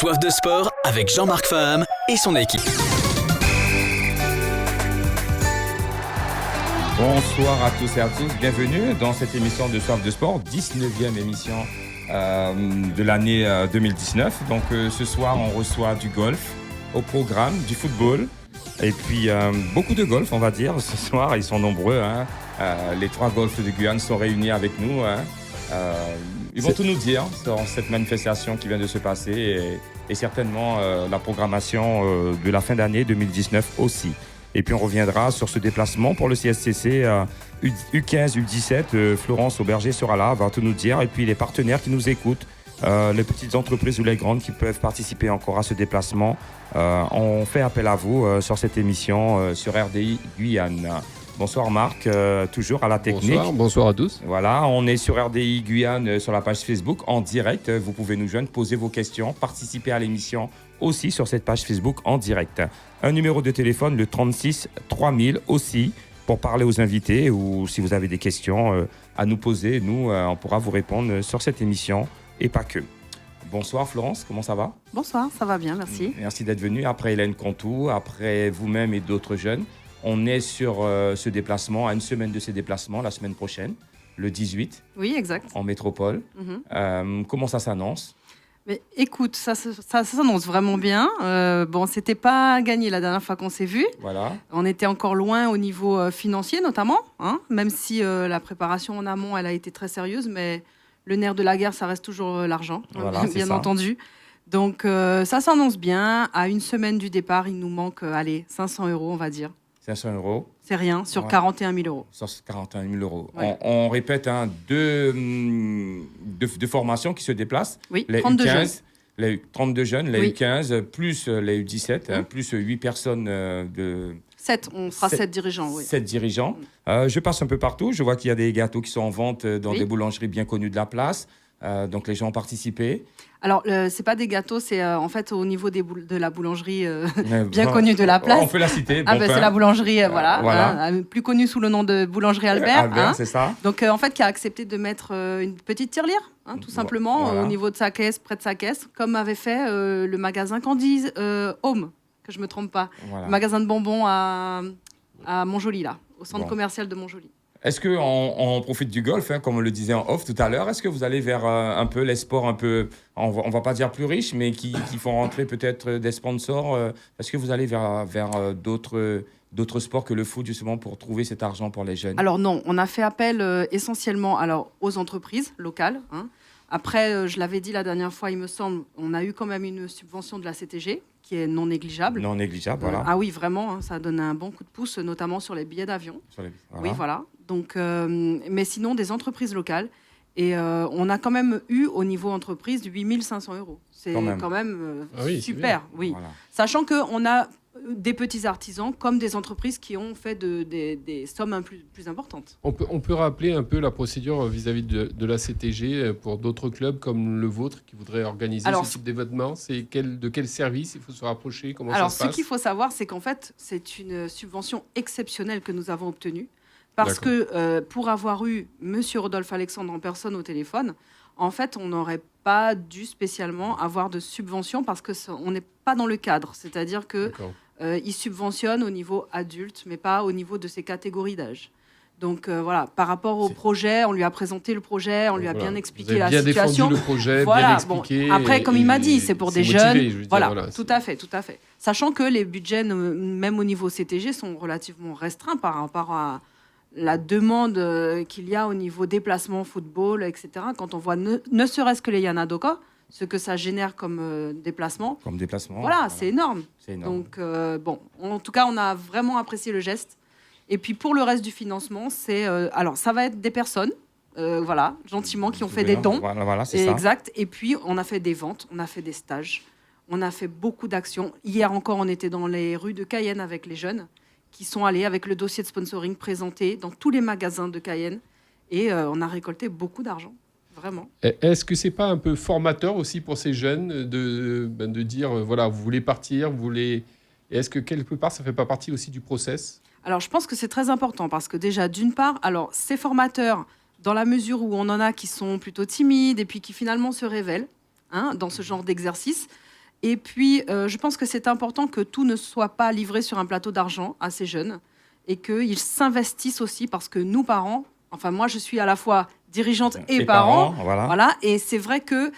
Soif de sport avec Jean-Marc Faham et son équipe. Bonsoir à tous et à tous, bienvenue dans cette émission de Soif de sport, 19e émission de l'année 2019. Donc ce soir on reçoit du golf au programme, du football et puis beaucoup de golf on va dire. Ce soir ils sont nombreux, les 3 golfs de Guyane sont réunis avec nous. Ils vont tout nous dire sur cette manifestation qui vient de se passer et certainement la programmation de la fin d'année 2019 aussi. Et puis on reviendra sur ce déplacement pour le CSCC U15, U17. Florence Auberger sera là, va tout nous dire. Et puis les partenaires qui nous écoutent, les petites entreprises ou les grandes qui peuvent participer encore à ce déplacement. On fait appel à vous sur cette émission sur RDI Guyane. Bonsoir Marc, toujours à la technique. Bonsoir à tous. Voilà, on est sur RDI Guyane sur la page Facebook en direct. Vous pouvez nous joindre, poser vos questions, participer à l'émission aussi sur cette page Facebook en direct. Un numéro de téléphone, le 36 3000 aussi, pour parler aux invités ou si vous avez des questions à nous poser. Nous, on pourra vous répondre sur cette émission et pas que. Bonsoir Florence, comment ça va ? Bonsoir, ça va bien, merci. Merci d'être venue. Après Hélène Contou, après vous-même et d'autres jeunes. On est sur ce déplacement, à une semaine de ces déplacements, la semaine prochaine, le 18. Oui, exact. En métropole. Comment ça s'annonce ? Mais écoute, ça s'annonce vraiment bien. Bon, c'était pas gagné la dernière fois qu'on s'est vu. Voilà. On était encore loin au niveau financier, notamment, même si la préparation en amont, elle a été très sérieuse, mais le nerf de la guerre, ça reste toujours l'argent, voilà, bien entendu. Donc, ça s'annonce bien. À une semaine du départ, il nous manque, 500 €, on va dire. 500 €. C'est rien, sur 41 000 €. Sur 41 000 €. Ouais. On répète, deux formations qui se déplacent. Oui, les 32 U15, jeunes. Les 32 jeunes, les Oui. U15, plus les U17, plus 8 personnes de... 7, on sera 7 dirigeants, oui. 7 dirigeants. Je passe un peu partout. Je vois qu'il y a des gâteaux qui sont en vente dans Oui. des boulangeries bien connues de la place. Donc les gens ont participé. Alors, c'est pas des gâteaux, c'est en fait au niveau de la boulangerie bien connue de la place. On peut la citer. C'est la boulangerie, voilà. plus connue sous le nom de boulangerie Albert. Albert, c'est ça. Donc, en fait, qui a accepté de mettre une petite tirelire, tout simplement, Voilà. au niveau de sa caisse, près de sa caisse, comme avait fait le magasin Candice Home, que je me trompe pas. Voilà. Le magasin de bonbons à Montjoly, là, au centre commercial de Montjoly. Est-ce qu'on profite du golf, comme on le disait en off tout à l'heure? Est-ce que vous allez vers un peu les sports un peu, on va pas dire plus riches, mais qui font rentrer peut-être des sponsors? Est-ce que vous allez vers d'autres sports que le foot, justement, pour trouver cet argent pour les jeunes? Alors non, on a fait appel essentiellement aux entreprises locales. Après, je l'avais dit la dernière fois, il me semble, on a eu quand même une subvention de la CTG qui est non négligeable. Non négligeable, voilà. Ah oui, vraiment, ça a donné un bon coup de pouce, notamment sur les billets d'avion. Voilà. Oui, voilà. Donc, mais sinon, des entreprises locales. Et on a quand même eu, au niveau entreprise, 8 500 €. C'est quand même super, oui. Voilà. Sachant qu'on a des petits artisans comme des entreprises qui ont fait des sommes plus importantes. On peut rappeler un peu la procédure vis-à-vis de la CTG pour d'autres clubs comme le vôtre qui voudraient organiser ce type d'événement. C'est de quel service il faut se rapprocher? Comment ça se passe? Ce qu'il faut savoir, c'est qu'en fait, c'est une subvention exceptionnelle que nous avons obtenue. Parce que pour avoir eu M. Rodolphe Alexandre en personne au téléphone, en fait, on n'aurait pas dû spécialement avoir de subvention parce qu'on n'est pas dans le cadre. C'est-à-dire qu'il subventionne au niveau adulte, mais pas au niveau de ses catégories d'âge. Donc voilà, par rapport au projet, on lui a présenté le projet, on lui a bien expliqué la situation. Vous avez bien défendu le projet, voilà, bien expliqué. Après, comme il m'a dit, c'est pour des motivé, jeunes. Tout à fait. Sachant que les budgets, même au niveau CTG, sont relativement restreints par rapport à la demande qu'il y a au niveau déplacement, football, etc. Quand on voit ne serait-ce que les Yanadoka, ce que ça génère comme déplacement. Comme déplacement. Voilà, c'est énorme. C'est énorme. Donc, en tout cas, on a vraiment apprécié le geste. Et puis, pour le reste du financement, ça va être des personnes, gentiment, qui ont fait des dons. Voilà, c'est ça. Exact. Et puis, on a fait des ventes, on a fait des stages, on a fait beaucoup d'actions. Hier encore, on était dans les rues de Cayenne avec les jeunes qui sont allés avec le dossier de sponsoring présenté dans tous les magasins de Cayenne. Et on a récolté beaucoup d'argent, vraiment. Est-ce que c'est pas un peu formateur aussi pour ces jeunes de dire, vous voulez partir, Et est-ce que quelque part, ça fait pas partie aussi du process? Alors, je pense que c'est très important parce que déjà, d'une part, c'est formateur dans la mesure où on en a qui sont plutôt timides et puis qui finalement se révèlent dans ce genre d'exercice. Et puis, je pense que c'est important que tout ne soit pas livré sur un plateau d'argent à ces jeunes et qu'ils s'investissent aussi parce que nous, parents, enfin moi, je suis à la fois dirigeante et parent, voilà. Et c'est vrai que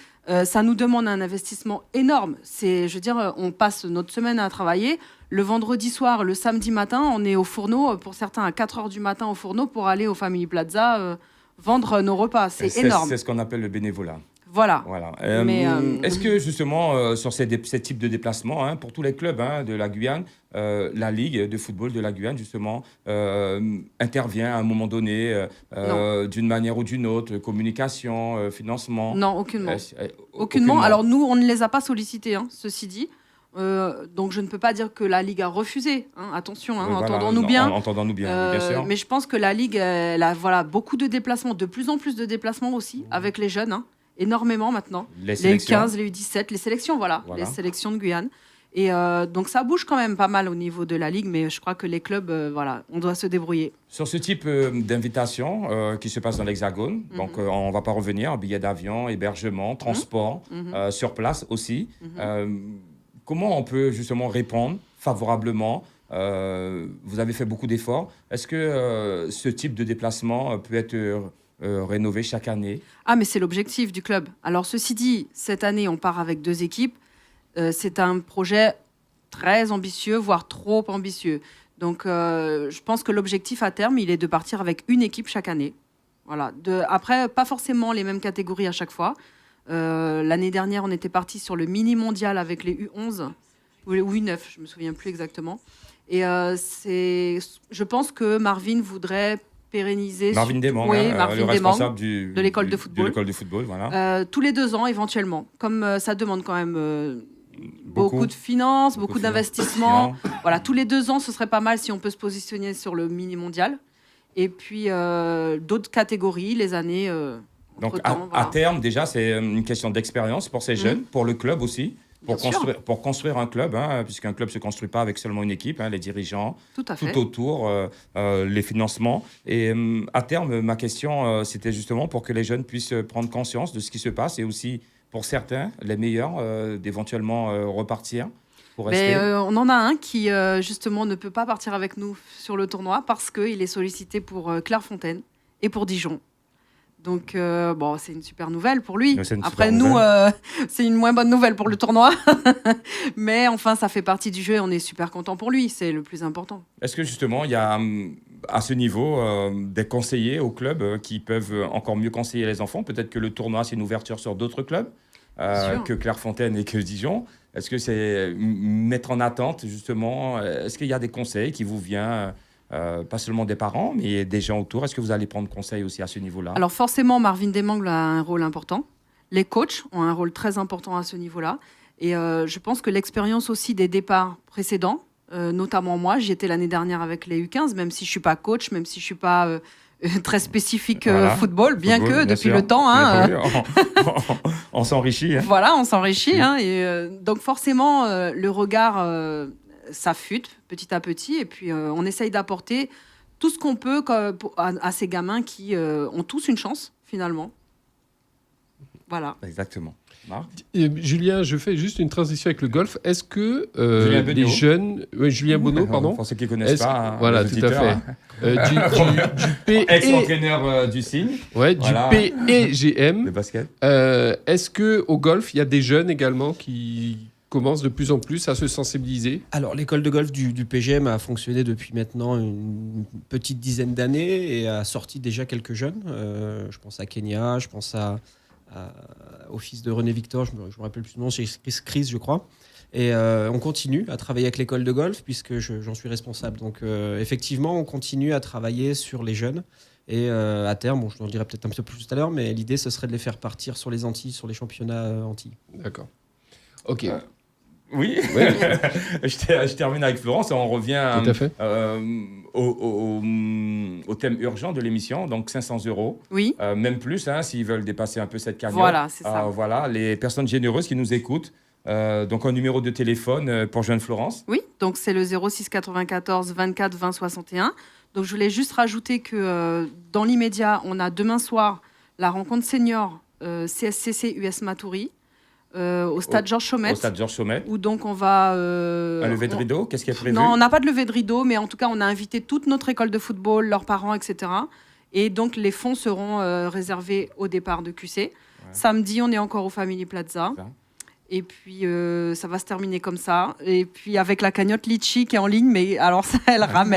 ça nous demande un investissement énorme. Je veux dire, on passe notre semaine à travailler. Le vendredi soir, le samedi matin, on est au fourneau, pour certains à 4 heures du matin au fourneau pour aller au Family Plaza vendre nos repas. C'est énorme. C'est ce qu'on appelle le bénévolat. Voilà. Est-ce que justement, sur ces types de déplacements, pour tous les clubs de la Guyane, la Ligue de football de la Guyane, justement, intervient à un moment donné d'une manière ou d'une autre, communication, financement? Non, aucunement. Aucunement. Alors nous, on ne les a pas sollicités, ceci dit. Donc je ne peux pas dire que la Ligue a refusé. Attention, entendons-nous bien. Entendons-nous bien, bien sûr. Mais je pense que la Ligue, elle a beaucoup de déplacements, de plus en plus de déplacements aussi, avec les jeunes. Énormément maintenant. Les U15, les U17, les sélections, les sélections de Guyane. Et donc ça bouge quand même pas mal au niveau de la Ligue, mais je crois que les clubs, on doit se débrouiller. Sur ce type d'invitation qui se passe dans l'Hexagone, donc on ne va pas revenir, billets d'avion, hébergement, transport, sur place aussi. Comment on peut justement répondre favorablement? Vous avez fait beaucoup d'efforts. Est-ce que ce type de déplacement peut être rénové chaque année? Mais c'est l'objectif du club. Alors ceci dit, cette année, on part avec 2 équipes. C'est un projet très ambitieux, voire trop ambitieux. Donc je pense que l'objectif à terme, il est de partir avec une équipe chaque année. Voilà. Après, pas forcément les mêmes catégories à chaque fois. L'année dernière, on était parti sur le mini-mondial avec les U11 ou les U9, je ne me souviens plus exactement. Et je pense que Marvin voudrait pérenniser... Marvin Desmang, le responsable de l'école de football. Voilà. Tous les 2 ans, éventuellement. Comme ça demande quand même beaucoup de finances, beaucoup d'investissements. Voilà, tous les 2 ans, ce serait pas mal si on peut se positionner sur le mini-mondial. Et puis, d'autres catégories, les années... Donc, à terme, déjà, c'est une question d'expérience pour ces jeunes, pour le club aussi. Pour construire un club, puisqu'un club ne se construit pas avec seulement une équipe, les dirigeants, tout autour, les financements. Et à terme, ma question, c'était justement pour que les jeunes puissent prendre conscience de ce qui se passe et aussi, pour certains, les meilleurs, d'éventuellement repartir pour rester. On en a un qui, justement, ne peut pas partir avec nous sur le tournoi parce qu'il est sollicité pour Clairefontaine et pour Dijon. Donc, c'est une super nouvelle pour lui. Après, nous, c'est une moins bonne nouvelle pour le tournoi. Mais enfin, ça fait partie du jeu et on est super content pour lui. C'est le plus important. Est-ce que justement, il y a à ce niveau des conseillers au club qui peuvent encore mieux conseiller les enfants? Peut-être que le tournoi, c'est une ouverture sur d'autres clubs que Clairefontaine et que Dijon. Est-ce que c'est mettre en attente, justement? Est-ce qu'il y a des conseils qui vous viennent pas seulement des parents, mais des gens autour? Est-ce que vous allez prendre conseil aussi à ce niveau-là? Alors forcément, Marvin Desmang a un rôle important. Les coachs ont un rôle très important à ce niveau-là. Et je pense que l'expérience aussi des départs précédents, notamment moi, j'y étais l'année dernière avec les U15, même si je ne suis pas coach, même si je ne suis pas très spécifique football, bien que depuis le temps... on s'enrichit. Voilà, on s'enrichit. Et donc forcément, le regard... s'affûte petit à petit et puis on essaye d'apporter tout ce qu'on peut à ces gamins qui ont tous une chance finalement. Voilà. Exactement. Julien, je fais juste une transition avec le golf. Est-ce que les jeunes... Julien Bonneau, pardon. Pour ceux qui ne connaissent pas. Voilà, tout à fait. Du P ex-entraîneur du Cygne. Ouais, du PEGM. Le basket. Est-ce qu'au golf, il y a des jeunes également qui commencent de plus en plus à se sensibiliser? Alors, l'école de golf du PGM a fonctionné depuis maintenant une petite dizaine d'années et a sorti déjà quelques jeunes. Je pense à Kenya, je pense au fils de René Victor, je me rappelle plus le nom, c'est Chris, je crois. Et on continue à travailler avec l'école de golf puisque j'en suis responsable. Donc, effectivement, on continue à travailler sur les jeunes. Et à terme, je en dirai peut-être un peu plus tout à l'heure, mais l'idée, ce serait de les faire partir sur les Antilles, sur les championnats Antilles. D'accord. Ok. Oui, je termine avec Florence et on revient au thème urgent de l'émission, donc 500 €. Oui. Même plus, s'ils veulent dépasser un peu cette cagnotte. Voilà, c'est ça. Voilà, les personnes généreuses qui nous écoutent. Donc un numéro de téléphone pour joindre Florence. Oui, donc c'est le 06 94 24 20 61. Donc je voulais juste rajouter que dans l'immédiat, on a demain soir la rencontre senior CSCC US Matoury. au stade Georges Chaumette. Au stade Georges Chaumette. Où donc on va... un lever de rideau, qu'est-ce qui est prévu? Non, on n'a pas de lever de rideau, mais en tout cas, on a invité toute notre école de football, leurs parents, etc. Et donc, les fonds seront réservés au départ de QC. Ouais. Samedi, on est encore au Family Plaza. Ouais. Et puis, ça va se terminer comme ça. Et puis, avec la cagnotte Litchi qui est en ligne, mais alors, ça, elle rame.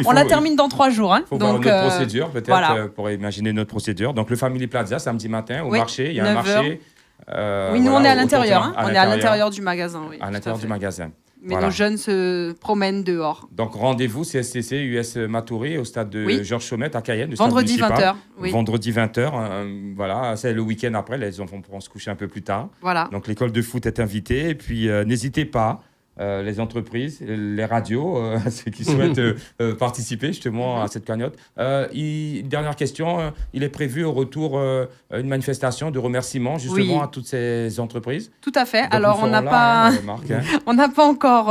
On la termine dans 3 jours. Hein. Il faut voir notre procédure, peut-être, voilà. Pour imaginer notre procédure. Donc, le Family Plaza, samedi matin, au marché. Il y a un marché. Oui, nous, on est à l'intérieur. Hein. On est à l'intérieur du magasin. Oui, à l'intérieur du magasin. Mais nos jeunes se promènent dehors. Donc, rendez-vous CSCC US Matoury au stade de Georges Chaumette à Cayenne. Vendredi 20h. Oui. Vendredi 20h. Voilà, c'est le week-end après. Les enfants pourront se coucher un peu plus tard. Voilà. Donc, l'école de foot est invitée. Et puis, n'hésitez pas. Les entreprises, les radios, ceux qui souhaitent participer justement à cette cagnotte. Dernière question, il est prévu au retour une manifestation de remerciement justement à toutes ces entreprises. Tout à fait. Donc, alors on n'a pas, on n'a pas encore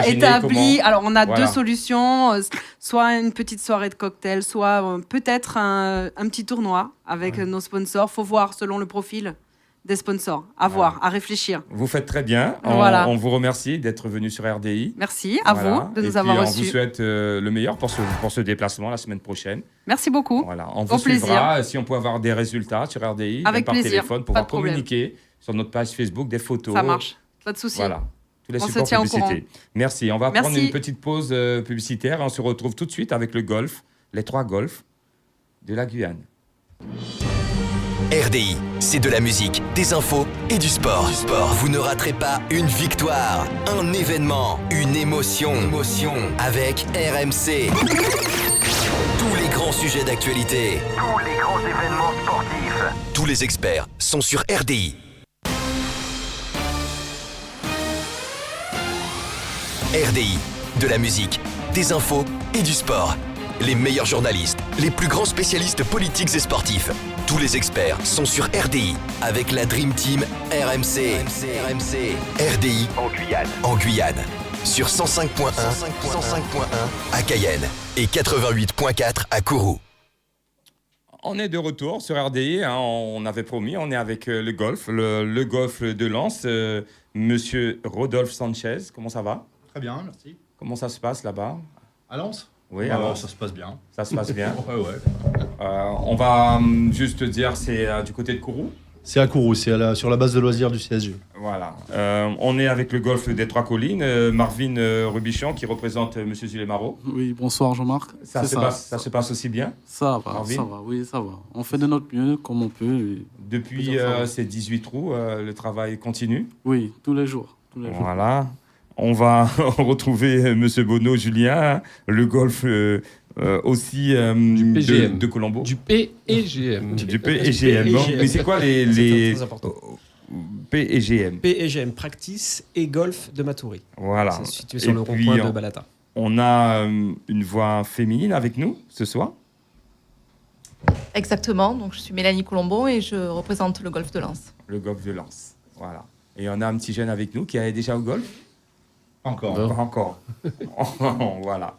établi. Alors on a 2 solutions, soit une petite soirée de cocktail, soit peut-être un petit tournoi avec nos sponsors. Faut voir selon le profil des sponsors, à voir, à réfléchir. Vous faites très bien. On vous remercie d'être venu sur RDI. Merci à vous de nous avoir reçus. On vous souhaite le meilleur pour ce déplacement la semaine prochaine. Merci beaucoup. Voilà. On vous suivra. Si on peut avoir des résultats sur RDI, avec par plaisir. téléphone, pouvoir communiquer sur notre page Facebook des photos. Ça marche, pas de souci. Voilà. Tous les supports publicités. Merci. On va prendre une petite pause publicitaire. On se retrouve tout de suite avec le golf, les 3 golfs de la Guyane. RDI, c'est de la musique, des infos et du sport. Vous ne raterez pas une victoire, un événement, une émotion. Avec RMC. Tous les grands sujets d'actualité. Tous les grands événements sportifs. Tous les experts sont sur RDI. RDI, de la musique, des infos et du sport. Les meilleurs journalistes, les plus grands spécialistes politiques et sportifs. Tous les experts sont sur RDI avec la Dream Team RMC. RDI en Guyane. Sur 105.1 à Cayenne et 88.4 à Kourou. On est de retour sur RDI, on avait promis, on est avec le golf, le golf de Lens. Monsieur Rodolphe Sanchez, comment ça va? Très bien, merci. Comment ça se passe là-bas? À Lens? Oui, alors ça se passe bien. Ça se passe bien. Ouais. On va juste dire, c'est du côté de Kourou. C'est à Kourou, c'est sur la base de loisirs du CSG. Voilà. On est avec le golf des 3 collines. Marvin Rubichon qui représente Monsieur Zulemaro. Oui, bonsoir Jean-Marc. Ça se passe aussi bien? Ça va, oui, ça va. On fait de notre mieux comme on peut. Depuis ces 18 trous, le travail continue? Oui, tous les jours. Voilà. On va retrouver Monsieur Bono Julien, le golf aussi du PGM. De Colombo. Du PEGM. Du PEGM. Mais c'est quoi les PEGM? PEGM, Practice et Golf de Matoury. Voilà. C'est situé sur le rond-point de Balata. On a une voix féminine avec nous ce soir. Exactement. Donc, je suis Mélanie Colombo et je représente le golf de Lens. Le golf de Lens. Voilà. Et on a un petit jeune avec nous qui est déjà au golf? Encore. Pas encore. Voilà.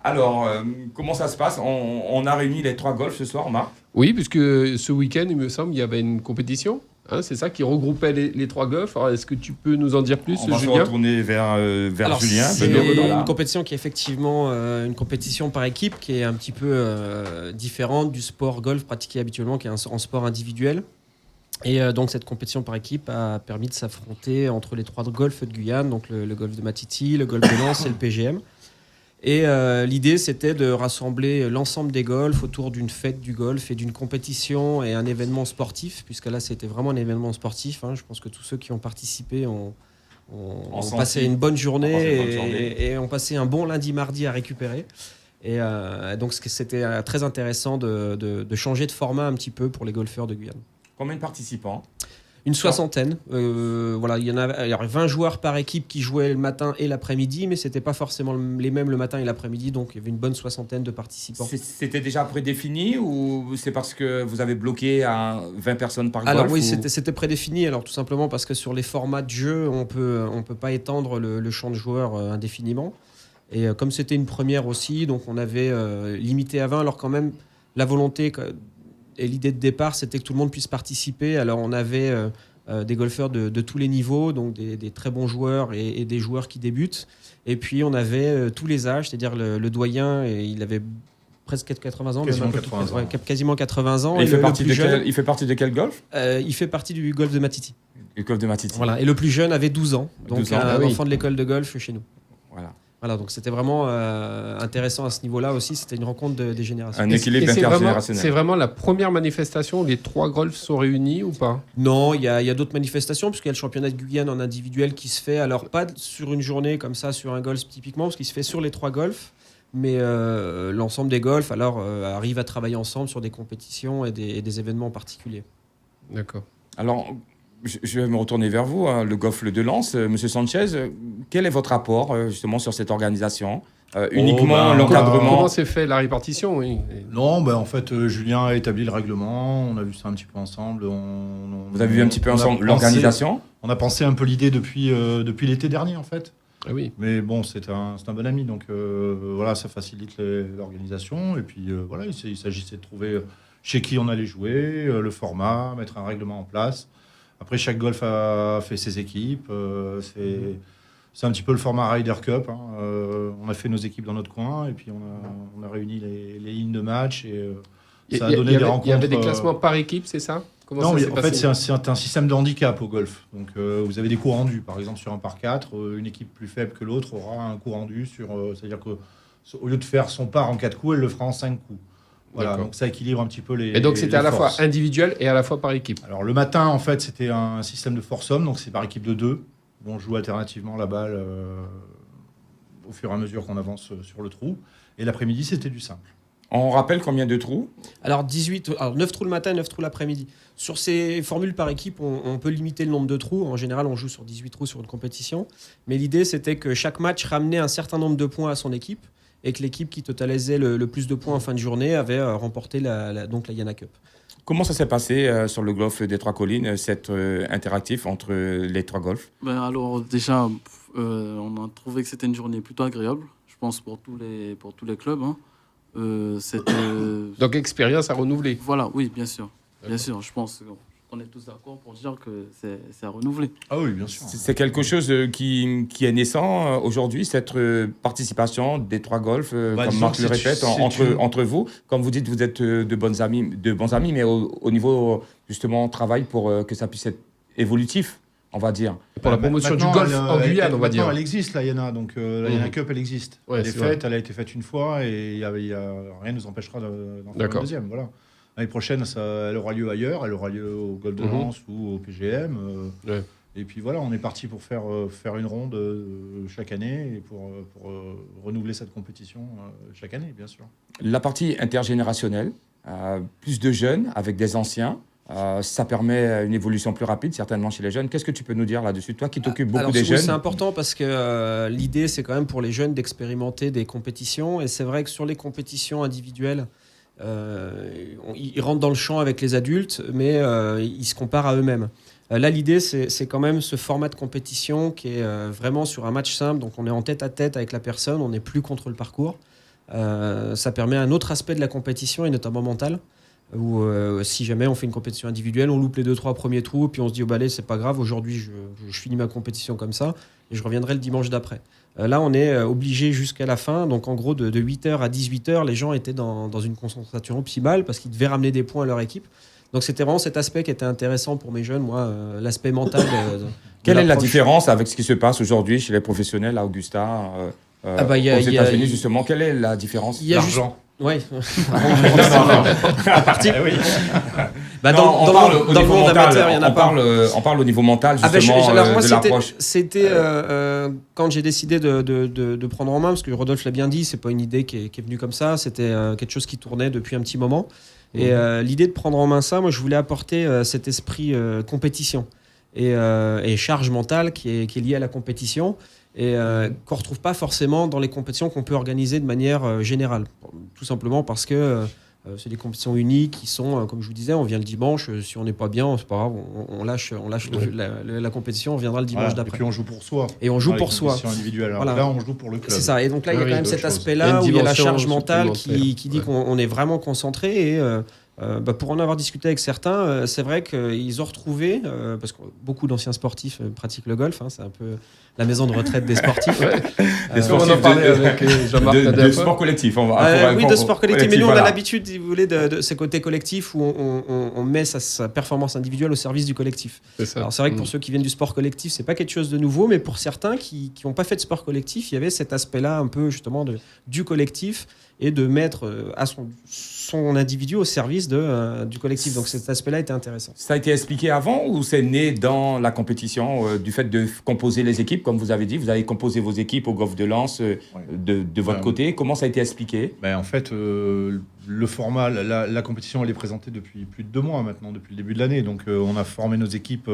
Alors, comment ça se passe? On a réuni les 3 golfs ce soir, Marc? Oui, puisque ce week-end, il me semble, il y avait une compétition. C'est ça qui regroupait les 3 golfs. Alors, est-ce que tu peux nous en dire plus, Julien? On va se retourner vers Julien. C'est une compétition qui est effectivement une compétition par équipe qui est un petit peu différente du sport golf pratiqué habituellement, qui est un sport individuel. Et donc cette compétition par équipe a permis de s'affronter entre les 3 golfs de Guyane, donc le golf de Matiti, le golf de Lens et le PGM. Et l'idée, c'était de rassembler l'ensemble des golfs autour d'une fête du golf et d'une compétition et un événement sportif, puisque là, c'était vraiment un événement sportif. Je pense que tous ceux qui ont participé ont passé une bonne journée et ont passé un bon lundi-mardi à récupérer. Et donc, c'était très intéressant de changer de format un petit peu pour les golfeurs de Guyane. Combien de participants? Une soixantaine. Voilà, il y avait 20 joueurs par équipe qui jouaient le matin et l'après-midi, mais c'était pas forcément les mêmes le matin et l'après-midi, donc il y avait une bonne soixantaine de participants. C'était déjà prédéfini ou c'est parce que vous avez bloqué à 20 personnes par golf? Alors oui, c'était prédéfini, alors tout simplement parce que sur les formats de jeu, on peut pas étendre le champ de joueurs indéfiniment. Et comme c'était une première aussi, donc on avait limité à 20, alors quand même la volonté l'idée de départ, c'était que tout le monde puisse participer. Alors, on avait des golfeurs de tous les niveaux, donc des très bons joueurs et des joueurs qui débutent. Et puis, on avait tous les âges, c'est-à-dire le doyen, et il avait presque 80 ans. Quasiment 80 ans. Quasiment 80 ans. Et Et il fait partie de quel golf? Il fait partie du golf de Matiti. Le golf de Matiti. Voilà. Et le plus jeune avait 12 ans, donc 12 ans. un enfant de l'école de golf chez nous. Voilà. Donc c'était vraiment intéressant à ce niveau-là aussi. C'était une rencontre des générations. Un équilibre intergénérationnel. C'est vraiment la première manifestation où les 3 golfs sont réunis ou pas? Non, il y a d'autres manifestations, puisqu'il y a le championnat de Guyane en individuel qui se fait, alors pas sur une journée comme ça, sur un golf typiquement, parce qu'il se fait sur les 3 golfs, mais l'ensemble des golfs arrive à travailler ensemble sur des compétitions et des événements particuliers. D'accord. Alors, je vais me retourner vers vous, le golf de Lens. Monsieur Sanchez, quel est votre rapport justement sur cette organisation? Uniquement l'encadrement. Comment s'est fait la répartition? Oui. Non, en fait, Julien a établi le règlement. On a vu ça un petit peu ensemble. Vous avez vu un petit peu ensemble l'organisation? On a pensé un peu l'idée depuis l'été dernier, en fait. Ah oui. Mais bon, c'est un bon ami, donc voilà, ça facilite l'organisation. Et puis voilà, il s'agissait de trouver chez qui on allait jouer, le format, mettre un règlement en place. Après, chaque golf a fait ses équipes. C'est un petit peu le format Ryder Cup. On a fait nos équipes dans notre coin et puis on a réuni les lignes de match et ça a donné des rencontres. Il y avait des classements par équipe, c'est ça? Comment non, ça s'est en fait, passé? c'est un système de handicap au golf. Donc, vous avez des coups rendus. Par exemple, sur un par 4, une équipe plus faible que l'autre aura un coup rendu. C'est-à-dire qu'au lieu de faire son par en 4 coups, elle le fera en 5 coups. Voilà, donc ça équilibre un petit peu les. Et donc c'était à la forces. fois individuel et à la fois par équipe. Alors le matin, en fait, c'était un système de foursome, donc c'est par équipe de 2. On joue alternativement la balle au fur et à mesure qu'on avance sur le trou. Et l'après-midi, c'était du simple. On rappelle combien de trous? Alors 9 trous le matin, 9 trous l'après-midi. Sur ces formules par équipe, on peut limiter le nombre de trous. En général, on joue sur 18 trous sur une compétition. Mais l'idée, c'était que chaque match ramenait un certain nombre de points à son équipe et que l'équipe qui totalisait le plus de points en fin de journée avait remporté donc la Yana Cup. Comment ça s'est passé sur le golf des Trois Collines, cet interactif entre les 3 golfs? Alors déjà, on a trouvé que c'était une journée plutôt agréable, je pense pour tous les clubs. Donc expérience à renouveler. Voilà, oui, bien sûr. Bien sûr, je pense qu'on est tous d'accord pour dire que c'est à renouveler. Ah oui, bien sûr. C'est quelque chose qui est naissant aujourd'hui, cette participation des 3 golfs, comme Marc le répète, entre vous. Comme vous dites, vous êtes de bons amis, mais au niveau, justement, travail pour que ça puisse être évolutif, on va dire. Pour la promotion du golf en Guyane, on va dire. Elle existe, la Yana, donc la Yana Cup, elle existe. Ouais, elle est faite, elle a été faite une fois et rien ne nous empêchera d'en faire une deuxième. Voilà. L'année prochaine, elle aura lieu ailleurs, elle aura lieu au Golf de Lens ou au PGM. Et puis voilà, on est parti pour faire une ronde chaque année et pour renouveler cette compétition chaque année, bien sûr. La partie intergénérationnelle, plus de jeunes avec des anciens, ça permet une évolution plus rapide, certainement chez les jeunes. Qu'est-ce que tu peux nous dire là-dessus? Toi qui t'occupes beaucoup des jeunes. C'est important parce que l'idée, c'est quand même pour les jeunes d'expérimenter des compétitions. Et c'est vrai que sur les compétitions individuelles, ils rentrent dans le champ avec les adultes, mais ils se comparent à eux-mêmes. Là, l'idée, c'est quand même ce format de compétition qui est vraiment sur un match simple. Donc, on est en tête-à-tête avec la personne, on n'est plus contre le parcours. Ça permet un autre aspect de la compétition, et notamment mental, où si jamais on fait une compétition individuelle, on loupe les 2-3 premiers trous, puis on se dit, allez, c'est pas grave, aujourd'hui, je finis ma compétition comme ça, et je reviendrai le dimanche d'après. Là, on est obligé jusqu'à la fin. Donc, en gros, de 8h à 18h, les gens étaient dans une concentration optimale parce qu'ils devaient ramener des points à leur équipe. Donc, c'était vraiment cet aspect qui était intéressant pour mes jeunes, moi, l'aspect mental. Quelle est la différence avec ce qui se passe aujourd'hui chez les professionnels à Augusta, aux États-Unis, justement? Quelle est la différence? L'argent. Oui. À partir. Oui. Dans le monde amateur, il y en a pas. On parle au niveau mental, justement, de l'approche. C'était quand j'ai décidé de prendre en main, parce que Rodolphe l'a bien dit, c'est pas une idée qui est venue comme ça, c'était quelque chose qui tournait depuis un petit moment. Et l'idée de prendre en main ça, moi je voulais apporter cet esprit compétition et charge mentale qui est liée à la compétition. Et qu'on ne retrouve pas forcément dans les compétitions qu'on peut organiser de manière générale. Tout simplement parce que c'est des compétitions uniques qui sont, comme je vous disais, on vient le dimanche, si on n'est pas bien, c'est pas grave, on lâche la compétition, on viendra le dimanche d'après. Et puis on joue pour soi. Et on joue pour soi. Individuelle. Alors là, on joue pour le club. C'est ça, et donc là, il y a quand même cet aspect-là où il y a la charge mentale qui dit qu'on est vraiment concentré et Pour en avoir discuté avec certains, c'est vrai qu'ils ont retrouvé, parce que beaucoup d'anciens sportifs pratiquent le golf, c'est un peu la maison de retraite des sportifs. Des sportifs on en parlait avec Jean-Marc de sport collectif. Oui, de sport collectif, mais nous on a l'habitude, si vous voulez, de ces côtés collectifs où on met sa performance individuelle au service du collectif. Alors c'est vrai que pour ceux qui viennent du sport collectif, c'est pas quelque chose de nouveau, mais pour certains qui n'ont pas fait de sport collectif, il y avait cet aspect-là un peu justement du collectif et de mettre à son individu au service du collectif. Donc cet aspect-là était intéressant. Ça a été expliqué avant ou c'est né dans la compétition du fait de composer les équipes, comme vous avez dit, vous avez composé vos équipes au Golf de Lens de votre côté. Comment ça a été expliqué ? En fait, le format, la compétition, elle est présentée depuis plus de 2 mois maintenant, depuis le début de l'année. Donc on a formé nos équipes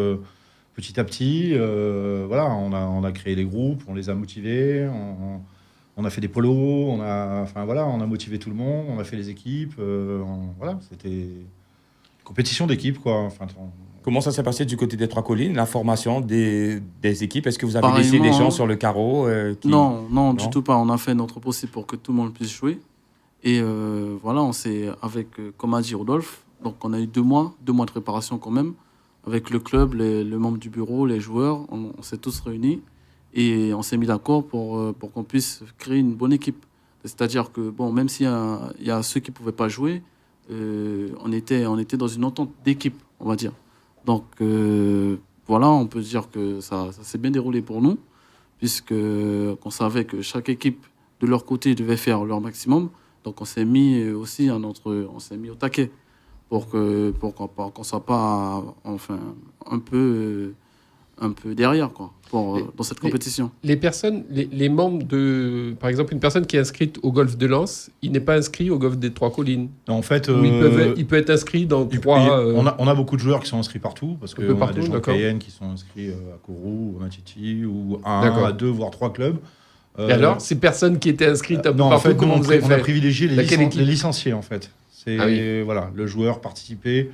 petit à petit. On a créé des groupes, on les a motivés. On a fait des polos, on a motivé tout le monde, on a fait les équipes. C'était une compétition d'équipe, quoi. Comment ça s'est passé du côté des Trois-Collines, la formation des équipes ? Est-ce que vous avez laissé des gens sur le carreau Non, du tout pas. On a fait notre possible pour que tout le monde puisse jouer. Et on s'est, comme a dit Rodolphe, donc on a eu 2 mois de préparation quand même, avec le club, les membres du bureau, les joueurs. On s'est tous réunis. Et on s'est mis d'accord pour qu'on puisse créer une bonne équipe. C'est-à-dire que, même s'il y a ceux qui ne pouvaient pas jouer, on était dans une entente d'équipe, on va dire. Donc, on peut dire que ça s'est bien déroulé pour nous, puisqu'on savait que chaque équipe, de leur côté, devait faire leur maximum. Donc, on s'est mis aussi au taquet pour qu'on ne soit pas un peu derrière, quoi, dans cette compétition. Les personnes, les membres par exemple, une personne qui est inscrite au Golf de Lens, il n'est pas inscrit au Golf des Trois-Collines. Non, en fait, il peut être inscrit dans 3. On a beaucoup de joueurs qui sont inscrits partout, parce qu'on a des joueurs Cayenne qui sont inscrits à Kourou, à Matiti, ou à 1, à 2, voire 3 clubs. Et alors, ces personnes qui étaient inscrites un peu partout, en fait, comment vous avez fait ? On a privilégié les licenciés, en fait. C'est le joueur participé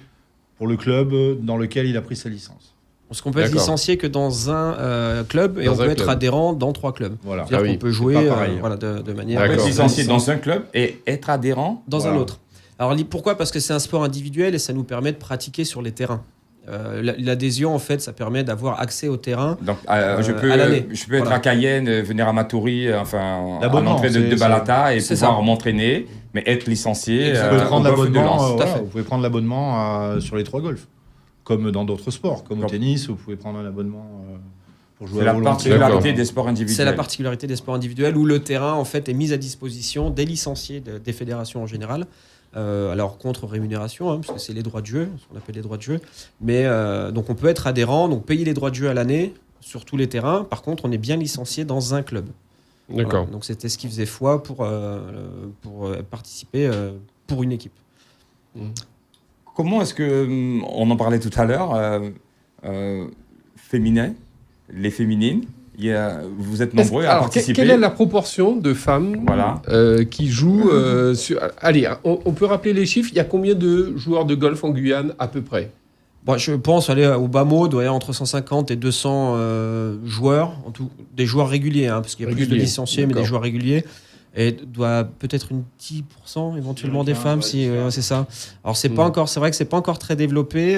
pour le club dans lequel il a pris sa licence. Parce qu'on peut être licencié que dans un club et on peut être adhérent dans 3 clubs. Voilà. C'est-à-dire qu'on peut jouer de manière... On peut être licencié dans un club et être adhérent dans un autre. Alors pourquoi ? Parce que c'est un sport individuel et ça nous permet de pratiquer sur les terrains. L'adhésion, en fait, ça permet d'avoir accès au terrain. Donc, je peux être à Cayenne, venir à Matoury, à l'entrée de Balata et pouvoir m'entraîner, mais être licencié. Vous pouvez prendre l'abonnement sur les 3 golfs. Comme dans d'autres sports, comme au tennis, vous pouvez prendre un abonnement pour jouer à volonté. C'est la particularité des sports individuels. C'est la particularité des sports individuels où le terrain en fait est mis à disposition des licenciés des fédérations en général. Alors contre rémunération, parce que c'est les droits de jeu, ce qu'on appelle les droits de jeu. Mais donc on peut être adhérent, donc payer les droits de jeu à l'année sur tous les terrains. Par contre, on est bien licencié dans un club. D'accord. Voilà. Donc c'était ce qui faisait foi pour participer pour une équipe. Comment est-ce que, on en parlait tout à l'heure, féminin, les féminines, vous êtes nombreux à participer. Quelle est la proportion de femmes qui jouent sur... Allez, on peut rappeler les chiffres. Il y a combien de joueurs de golf en Guyane à peu près ? Je pense aller au bas mot, doit y avoir entre 150 et 200 joueurs, en tout, des joueurs réguliers, parce qu'il y a plus de licenciés, mais des joueurs réguliers. Et doit peut-être une 10% éventuellement des femmes, si c'est ça. Alors c'est pas encore, c'est vrai que c'est pas encore très développé.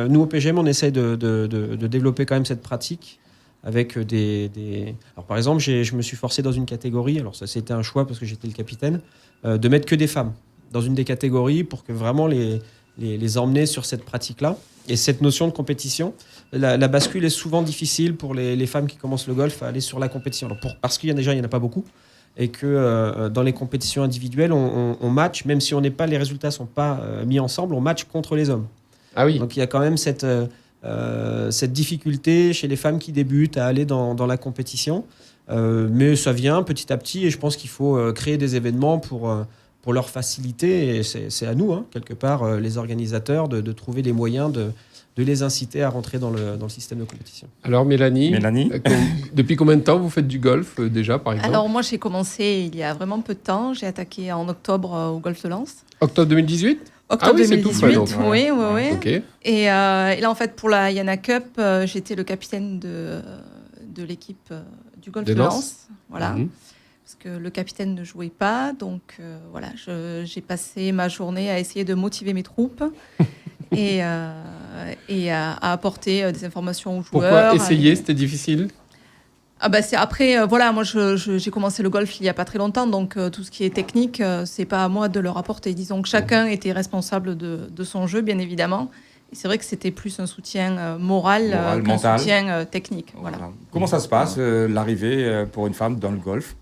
Nous au PGM, on essaye de développer quand même cette pratique avec des... Alors par exemple, je me suis forcé dans une catégorie. Alors ça c'était un choix parce que j'étais le capitaine, de mettre que des femmes dans une des catégories pour que vraiment les emmener sur cette pratique-là et cette notion de compétition. La bascule est souvent difficile pour les femmes qui commencent le golf à aller sur la compétition. Alors parce qu'il y en a pas beaucoup. Et que dans les compétitions individuelles, on match, même si les résultats ne sont pas mis ensemble, on match contre les hommes. Ah oui. Donc il y a quand même cette difficulté chez les femmes qui débutent à aller dans la compétition. Mais ça vient petit à petit et je pense qu'il faut créer des événements pour leur faciliter. Et c'est à nous, quelque part, les organisateurs, de trouver les moyens de les inciter à rentrer dans le système de compétition. Alors Mélanie, depuis combien de temps vous faites du golf déjà, par exemple ? Alors moi j'ai commencé il y a vraiment peu de temps, j'ai attaqué en octobre au Golf de Lens. Octobre 2018 ? Octobre 2018, c'est tout frais, donc. Oui. Okay. Et là en fait pour la Yana Cup, j'étais le capitaine de l'équipe du Golf de Lens. Voilà. parce que le capitaine ne jouait pas. Donc voilà, j'ai passé ma journée à essayer de motiver mes troupes et à apporter des informations aux joueurs. Pourquoi essayer? C'était difficile? C'est après, voilà, moi j'ai commencé le golf il n'y a pas très longtemps, donc tout ce qui est technique, c'est pas à moi de leur apporter. Disons que chacun était responsable de son jeu, bien évidemment. Et c'est vrai que c'était plus un soutien moral qu'un mental. soutien technique. Voilà. Comment ça se passe, l'arrivée pour une femme dans le golf?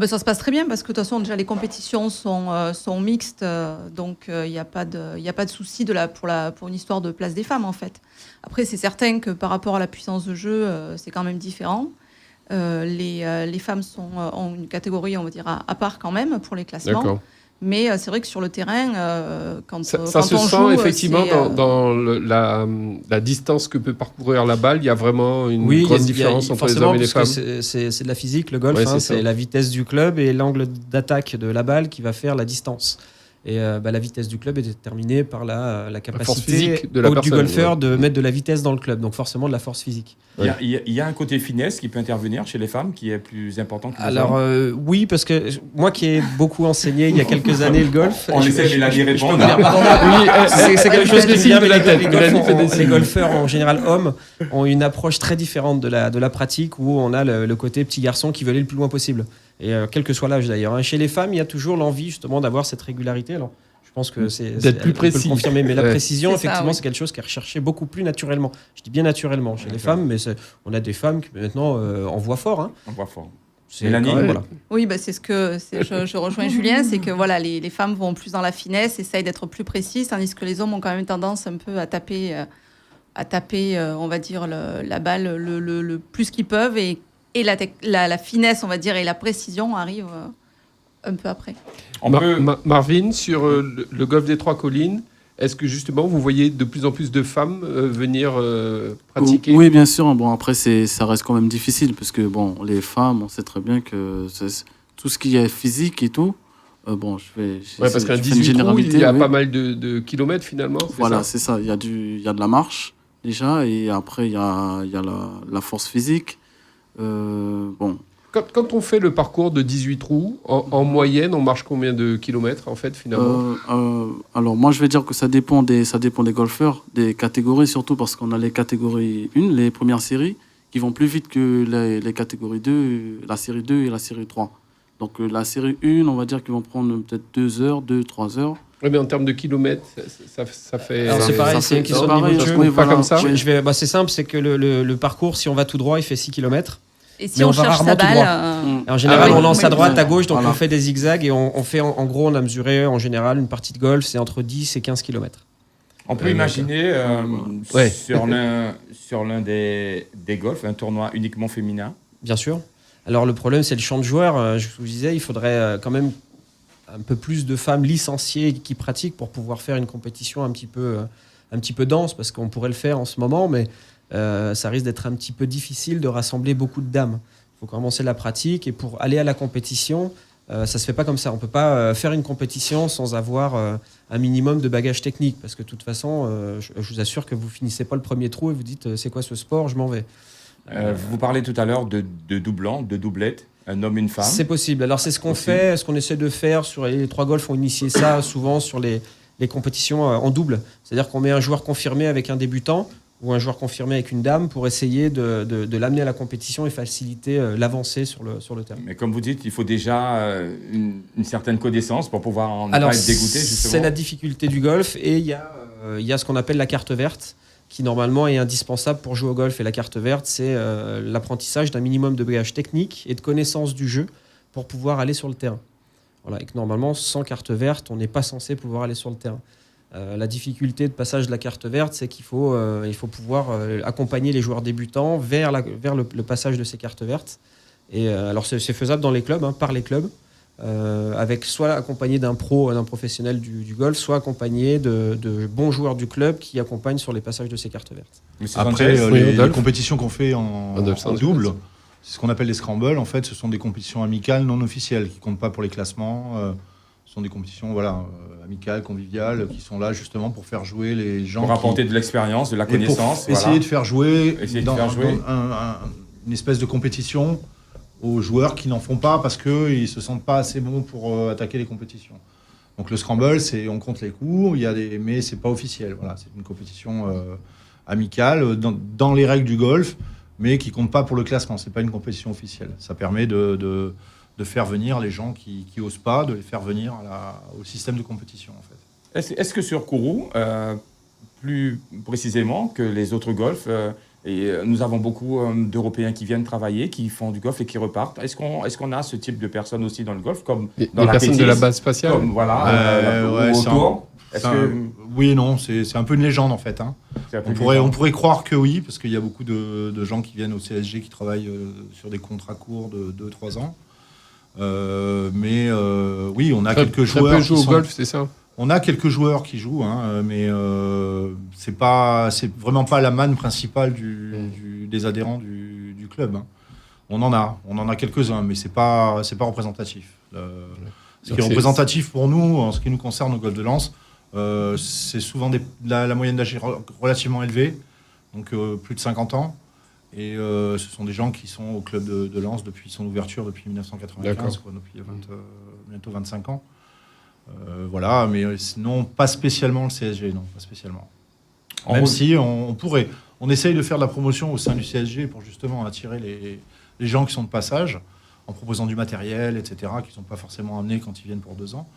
Ça se passe très bien parce que de toute façon déjà les compétitions sont mixtes, donc il n'y a pas de souci pour une histoire de place des femmes en fait. Après c'est certain que par rapport à la puissance de jeu c'est quand même différent. Les femmes ont une catégorie on va dire à part quand même pour les classements. D'accord. Mais c'est vrai que sur le terrain, quand ça on se sent joue, effectivement dans la distance que peut parcourir la balle. Il y a vraiment une grosse différence entre les hommes et les femmes. C'est de la physique, le golf. Ouais, c'est la vitesse du club et l'angle d'attaque de la balle qui va faire la distance. Et la vitesse du club est déterminée par la capacité du golfeur de mettre de la vitesse dans le club. Donc forcément de la force physique. Il y a un côté finesse qui peut intervenir chez les femmes qui est plus important que les hommes. Alors oui, parce que moi qui ai beaucoup enseigné il y a quelques années le golf... On essaie de la répondre. C'est quelque chose qui me vient de la tête. Les golfeurs en général hommes ont une approche très différente de la pratique où on a le côté petit garçon qui veut aller le plus loin possible. Et quel que soit l'âge d'ailleurs. Chez les femmes, il y a toujours l'envie justement d'avoir cette régularité. Alors, je pense que d'être plus précis. On peut le confirmer, mais la précision, effectivement, c'est quelque chose qui est recherché beaucoup plus naturellement. Je dis bien naturellement chez les femmes, mais on a des femmes qui maintenant en voient fort. Hein. On voit fort. Mélanie, voilà. Oui, je rejoins Julien, c'est que voilà, les femmes vont plus dans la finesse, essayent d'être plus précises, tandis que les hommes ont quand même tendance un peu à taper, on va dire, la balle le plus qu'ils peuvent et la finesse, on va dire, et la précision arrivent un peu après. Marvin, sur le golf des Trois Collines, est-ce que justement vous voyez de plus en plus de femmes venir pratiquer? Oui, bien sûr. Bon, après, ça reste quand même difficile parce que bon, les femmes, on sait très bien que tout ce qui est physique et tout, parce qu'un 18 trous, il y a pas mal de kilomètres finalement. Voilà, c'est ça. Il y a de la marche déjà et après il y a la force physique. Quand on fait le parcours de 18 trous, en moyenne, on marche combien de kilomètres en fait finalement? Alors moi je vais dire que ça dépend des golfeurs, des catégories surtout parce qu'on a les catégories 1, les premières séries, qui vont plus vite que les catégories 2, la série 2 et la série 3. Donc la série 1, on va dire qu'ils vont prendre peut-être 2 heures, 2-3 heures. Oui, mais en termes de kilomètres, ça fait... Alors c'est pareil, c'est une question de niveau de jeu. Pas comme ça. C'est simple, c'est que le parcours, si on va tout droit, il fait 6 km. Et si on cherche sa balle... En général, on lance à droite, à gauche, donc on fait des zigzags et on fait, en gros, on a mesuré en général une partie de golf, c'est entre 10 et 15 km. On peut imaginer sur l'un des golfs un tournoi uniquement féminin. Bien sûr. Alors le problème, c'est le champ de joueurs. Je vous disais, il faudrait quand même un peu plus de femmes licenciées qui pratiquent pour pouvoir faire une compétition un petit peu dense, parce qu'on pourrait le faire en ce moment, mais ça risque d'être un petit peu difficile de rassembler beaucoup de dames. Il faut commencer la pratique, et pour aller à la compétition, ça se fait pas comme ça. On peut pas faire une compétition sans avoir un minimum de bagage technique, parce que de toute façon, je vous assure que vous finissez pas le premier trou et vous dites c'est quoi ce sport, je m'en vais. Vous parlez tout à l'heure de doublants, de doublettes, un homme, une femme. C'est possible. Alors c'est ce qu'on fait, ce qu'on essaie de faire sur les trois golfs. On initié ça souvent sur les compétitions en double. C'est-à-dire qu'on met un joueur confirmé avec un débutant ou un joueur confirmé avec une dame pour essayer de l'amener à la compétition et faciliter l'avancée sur le terrain. Mais comme vous dites, il faut déjà une certaine connaissance pour pouvoir en pas être dégoûté, justement. C'est la difficulté du golf, et il y a ce qu'on appelle la carte verte, qui normalement est indispensable pour jouer au golf. Et la carte verte, c'est l'apprentissage d'un minimum de bagage technique et de connaissance du jeu pour pouvoir aller sur le terrain. Voilà, et que normalement, sans carte verte, on n'est pas censé pouvoir aller sur le terrain. La difficulté de passage de la carte verte, c'est qu'il faut pouvoir accompagner les joueurs débutants vers le passage de ces cartes vertes. Et alors c'est faisable dans les clubs, par les clubs, avec soit accompagné d'un professionnel du golf, soit accompagné de bons joueurs du club qui accompagnent sur les passages de ces cartes vertes. Après, les compétitions qu'on fait en double, c'est ce qu'on appelle les scrambles. En fait, ce sont des compétitions amicales non officielles qui ne comptent pas pour les classements. Ce sont des compétitions amicales, conviviales, qui sont là justement pour faire jouer les gens. Pour apporter de l'expérience, de la connaissance. Essayer de faire jouer une espèce de compétition aux joueurs qui n'en font pas parce qu'ils ne se sentent pas assez bons pour attaquer les compétitions. Donc le scramble, on compte les coups, mais ce n'est pas officiel. Voilà, c'est une compétition amicale dans les règles du golf, mais qui ne compte pas pour le classement. Ce n'est pas une compétition officielle. Ça permet de faire venir les gens qui n'osent pas, de les faire venir au système de compétition, en fait. Est-ce que sur Kourou, plus précisément que les autres golfs, nous avons beaucoup d'Européens qui viennent travailler, qui font du golf et qui repartent. Est-ce qu'on a ce type de personnes aussi dans le golf, comme dans les personnes de la base spatiale, comme, voilà, autour? Oui et non, c'est un peu une légende en fait. Hein. On pourrait croire que oui, parce qu'il y a beaucoup de gens qui viennent au CSG qui travaillent sur des contrats courts de 2-3 ans. Oui, on a quelques joueurs. Très peu jouent au golf, c'est ça? On a quelques joueurs qui jouent, hein, mais c'est vraiment pas la manne principale des adhérents du club. Hein. On en a quelques-uns, mais c'est pas représentatif. Ce qui est représentatif pour nous, en ce qui nous concerne au golf de Lens, c'est souvent la moyenne d'âge relativement élevée, donc plus de 50 ans. Et ce sont des gens qui sont au club de Lens depuis son ouverture, depuis 1995, depuis bientôt 25 ans. Voilà, mais sinon, pas spécialement le CSG, non, pas spécialement. Même si on pourrait. On essaye de faire de la promotion au sein du CSG pour justement attirer les gens qui sont de passage, en proposant du matériel, etc., qu'ils ne sont pas forcément amenés quand ils viennent pour 2 ans.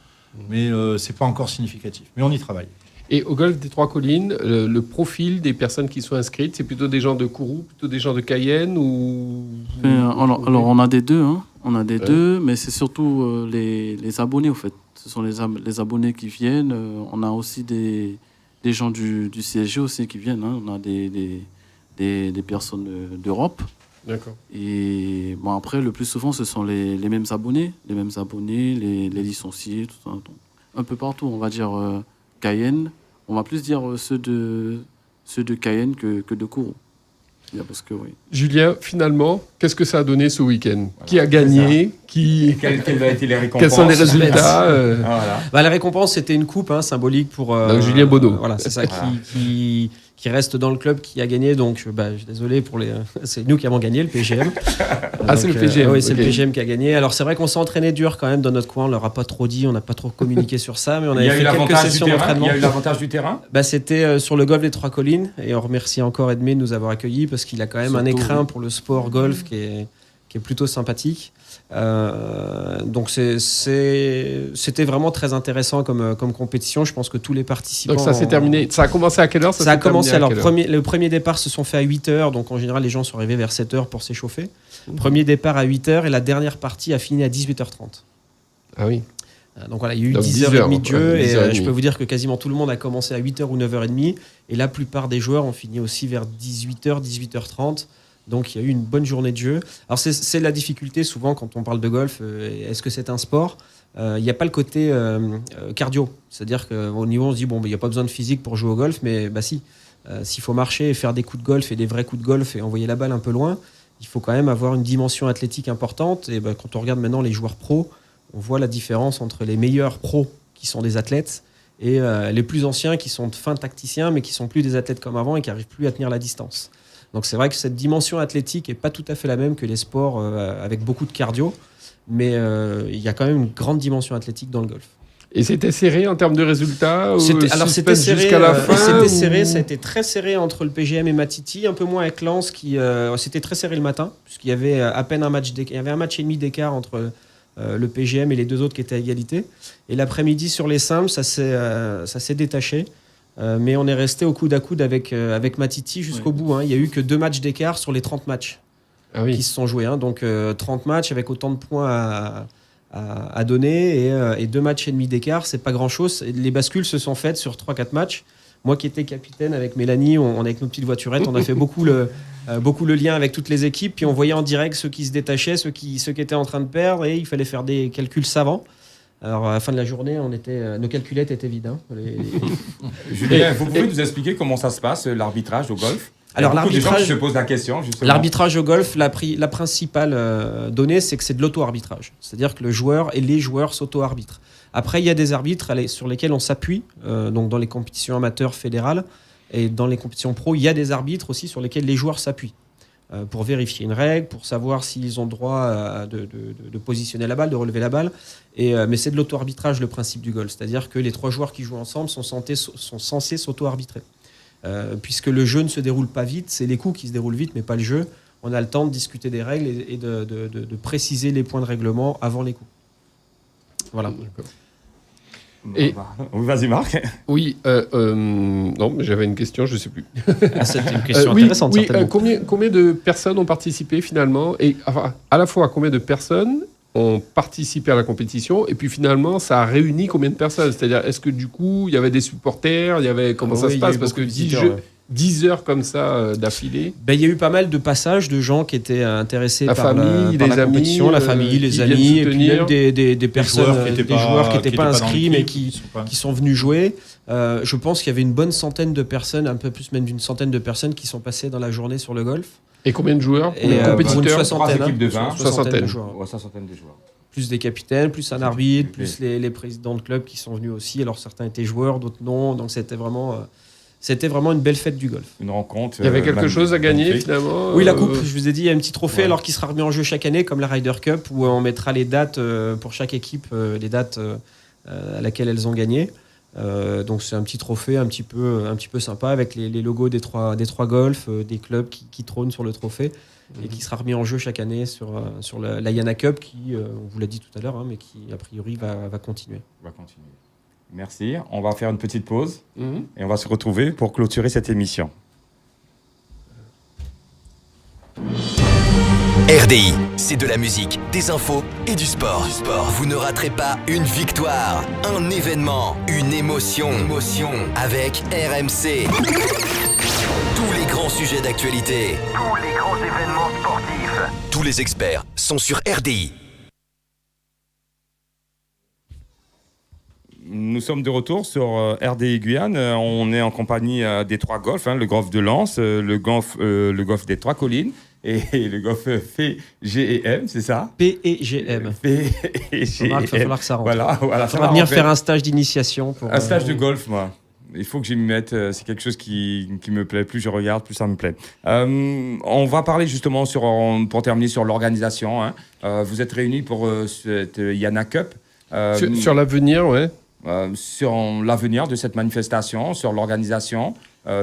Mais ce n'est pas encore significatif. Mais on y travaille. Et au golf des Trois Collines, le profil des personnes qui sont inscrites, c'est plutôt des gens de Kourou, plutôt des gens de Cayenne ou... Alors, on a des deux, hein. On a des deux, mais c'est surtout les abonnés, au fait. Ce sont les abonnés qui viennent. On a aussi des gens du CSG aussi qui viennent. Hein. On a des personnes d'Europe. D'accord. Et bon, après, le plus souvent, ce sont les mêmes abonnés, les licenciés, tout ça. Donc, un peu partout, on va dire Cayenne. On va plus dire ceux de Cayenne que de Kourou. Parce que, oui. Julien, finalement, qu'est-ce que ça a donné ce week-end? Voilà, qui a gagné? Quelles ont été les récompenses? Quels sont les résultats? La récompense, c'était une coupe symbolique pour Julien Bonneau. Voilà, c'est ça qui reste dans le club, qui a gagné. Donc, je suis désolé c'est nous qui avons gagné le PGM. C'est le PGM. Oui, c'est le PGM qui a gagné. Alors, c'est vrai qu'on s'est entraîné dur quand même dans notre coin. On leur a pas trop dit, on n'a pas trop communiqué sur ça, mais on avait fait quelques sessions d'entraînement. Il y a eu l'avantage du terrain. C'était sur le golf des Trois Collines, et on remercie encore Edmé de nous avoir accueillis parce qu'il a quand même un écrin pour le sport golf qui est plutôt sympathique. Donc c'était vraiment très intéressant comme compétition. Je pense que tous les participants... Donc ça s'est terminé. Ça a commencé à quelle heure? Ça a commencé, alors le premier départ se sont fait à 8h, donc en général les gens sont arrivés vers 7h pour s'échauffer. Premier départ à 8h et la dernière partie a fini à 18h30. Ah oui. Donc voilà, il y a eu 10h30 de jeu et je peux vous dire que quasiment tout le monde a commencé à 8h ou 9h30 et la plupart des joueurs ont fini aussi vers 18h, 18h30. Donc il y a eu une bonne journée de jeu. Alors c'est la difficulté souvent quand on parle de golf. Est-ce que c'est un sport? Il n'y a pas le côté cardio. C'est-à-dire qu'au niveau on se dit il n'y a pas besoin de physique pour jouer au golf, mais si. S'il faut marcher et faire des coups de golf et des vrais coups de golf et envoyer la balle un peu loin, il faut quand même avoir une dimension athlétique importante. Et quand on regarde maintenant les joueurs pros, on voit la différence entre les meilleurs pros qui sont des athlètes et les plus anciens qui sont de fins tacticiens mais qui sont plus des athlètes comme avant et qui n'arrivent plus à tenir la distance. Donc c'est vrai que cette dimension athlétique n'est pas tout à fait la même que les sports avec beaucoup de cardio, mais il y a quand même une grande dimension athlétique dans le golf. Et c'était serré en termes de résultats? C'était serré jusqu'à la fin. C'était serré, ça a été très serré entre le PGM et Matiti, un peu moins avec Lens qui c'était très serré le matin puisqu'il y avait à peine un match et demi d'écart entre le PGM et les deux autres qui étaient à égalité. Et l'après-midi sur les simples, ça s'est détaché. Mais on est resté au coude à coude avec Matiti jusqu'au bout. Hein. Il n'y a eu que 2 matchs d'écart sur les 30 matchs qui se sont joués. Hein. Donc 30 matchs avec autant de points à donner et 2 matchs et demi d'écart, c'est pas grand-chose. Les bascules se sont faites sur 3-4 matchs. Moi qui étais capitaine avec Mélanie, on avec nos petites voiturettes, on a fait beaucoup le lien avec toutes les équipes. Puis on voyait en direct ceux qui se détachaient, ceux qui étaient en train de perdre et il fallait faire des calculs savants. Alors, à la fin de la journée, nos calculettes étaient vides. Hein. Julien, vous pouvez nous expliquer comment ça se passe, l'arbitrage au golf? Alors, l'arbitrage, je pose la question, justement. L'arbitrage au golf, la principale donnée, c'est que c'est de l'auto-arbitrage. C'est-à-dire que le joueur et les joueurs s'auto-arbitrent. Après, il y a des arbitres sur lesquels on s'appuie, donc dans les compétitions amateurs fédérales et dans les compétitions pro, il y a des arbitres aussi sur lesquels les joueurs s'appuient. pour vérifier une règle, pour savoir s'ils ont le droit de positionner la balle, de relever la balle. Mais c'est de l'auto-arbitrage le principe du golf, c'est-à-dire que les 3 joueurs qui jouent ensemble sont censés s'auto-arbitrer. Puisque le jeu ne se déroule pas vite, c'est les coups qui se déroulent vite, mais pas le jeu. On a le temps de discuter des règles et de préciser les points de règlement avant les coups. Voilà. D'accord. Et... Vas-y Marc. Oui, non, mais j'avais une question, je ne sais plus. C'était une question intéressante, certainement. Combien de personnes ont participé finalement et enfin, à la fois, combien de personnes ont participé à la compétition et puis finalement, ça a réuni combien de personnes? C'est-à-dire, est-ce que du coup, il y avait des supporters, il y avait comment ça se passe? Parce que 10 heures comme ça d'affilée. Il y a eu pas mal de passages de gens qui étaient intéressés par la compétition, la famille, les amis, et puis même des personnes, des joueurs qui n'étaient pas inscrits mais qui sont venus jouer. Je pense qu'il y avait une bonne centaine de personnes, un peu plus même d'une centaine de personnes qui sont passées dans la journée sur le golf. Et combien de joueurs? Compétiteurs, une soixantaine, 3 équipes de 20, soixantaine de joueurs. Ouais, soixantaine de joueurs. Plus des capitaines, plus un arbitre, plus les présidents de club qui sont venus aussi. Alors certains étaient joueurs, d'autres non. Donc c'était vraiment une belle fête du golf. Une rencontre. Il y avait quelque chose à gagner finalement. Oui, la coupe. Je vous ai dit, il y a un petit trophée alors qui sera remis en jeu chaque année, comme la Ryder Cup, où on mettra les dates pour chaque équipe, les dates à laquelle elles ont gagné. Donc c'est un petit trophée un petit peu sympa avec les logos des trois golfs, des clubs qui trônent sur le trophée et qui sera remis en jeu chaque année sur la Yana Cup qui, on vous l'a dit tout à l'heure, mais qui a priori va continuer. Merci. On va faire une petite pause et on va se retrouver pour clôturer cette émission. RDI, c'est de la musique, des infos et du sport. Vous ne raterez pas une victoire, un événement, une émotion avec RMC. Tous les grands sujets d'actualité. Tous les grands événements sportifs. Tous les experts sont sur RDI. Nous sommes de retour sur RDI Guyane. On est en compagnie des 3 golfs, le golf de Lens, le golf des 3 collines et le golf PGEM, c'est ça? PEGM. Il va falloir que ça rentre. Voilà, ça va venir faire un stage d'initiation. Un stage de golf, moi. Il faut que j'y m'y mette. C'est quelque chose qui me plaît. Plus je regarde, plus ça me plaît. On va parler justement, pour terminer, sur l'organisation. Vous êtes réunis pour cette Yana Cup. Sur l'avenir, ouais. Sur l'avenir de cette manifestation, sur l'organisation.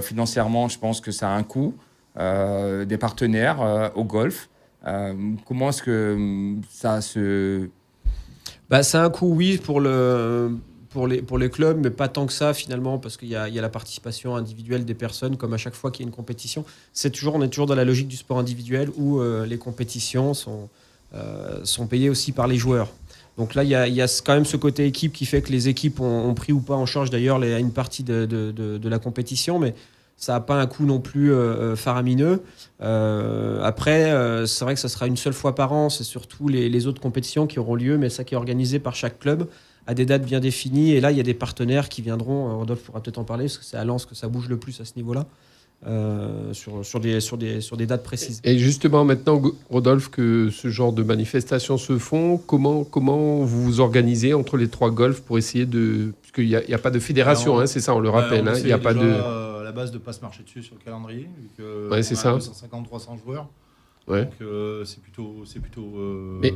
Financièrement, je pense que ça a un coût. Des partenaires au golf. Comment est-ce que ça se... Ça a un coût, oui, pour les clubs, mais pas tant que ça finalement, parce qu'il y a la participation individuelle des personnes, comme à chaque fois qu'il y a une compétition. On est toujours dans la logique du sport individuel où les compétitions sont payées aussi par les joueurs. Donc là, il y a quand même ce côté équipe qui fait que les équipes ont pris ou pas en charge d'ailleurs une partie de la compétition, mais ça n'a pas un coût non plus faramineux. Après, c'est vrai que ça sera une seule fois par an. C'est surtout les autres compétitions qui auront lieu, mais ça qui est organisé par chaque club à des dates bien définies. Et là, il y a des partenaires qui viendront. Rodolphe pourra peut-être en parler, parce que c'est à Lens que ça bouge le plus à ce niveau-là. Sur des dates précises. Et justement, maintenant, Rodolphe, que ce genre de manifestations se font, comment vous vous organisez entre les 3 golfs pour essayer de... Parce qu'il n'y a pas de fédération, c'est ça, on le rappelle. Il n'y a pas de... à la base de ne pas se marcher dessus sur le calendrier, vu que c'est ça. 250-300 joueurs. Ouais. Donc c'est plutôt